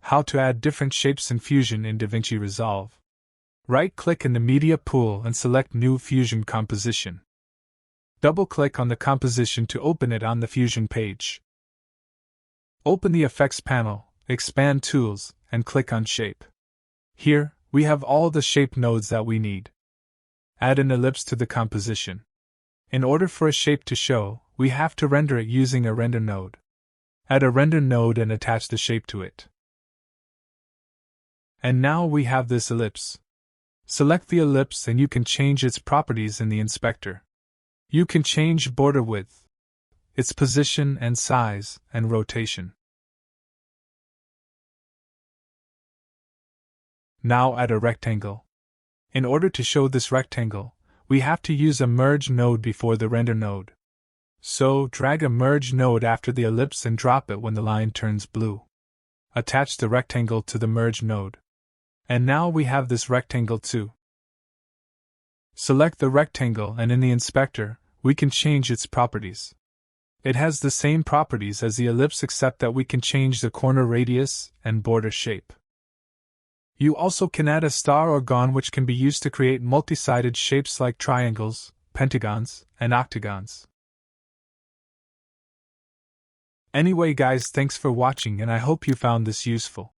How to add different shapes in Fusion in Davinci Resolve. Right-click in the Media pool and select New Fusion Composition. Double-click on the composition to open it on the Fusion page. Open the Effects panel, expand Tools, and click on Shape. Here, we have all the shape nodes that we need. Add an ellipse to the composition. In order for a shape to show, we have to render it using a render node. Add a render node and attach the shape to it. And now we have this ellipse. Select the ellipse and you can change its properties in the inspector. You can change border width, its position and size, and rotation. Now add a rectangle. In order to show this rectangle, we have to use a merge node before the render node. So, drag a merge node after the ellipse and drop it when the line turns blue. Attach the rectangle to the merge node. And now we have this rectangle too. Select the rectangle and in the inspector, we can change its properties. It has the same properties as the ellipse except that we can change the corner radius and border shape. You also can add a star or gon which can be used to create multi-sided shapes like triangles, pentagons, and octagons. Anyway guys, thanks for watching and I hope you found this useful.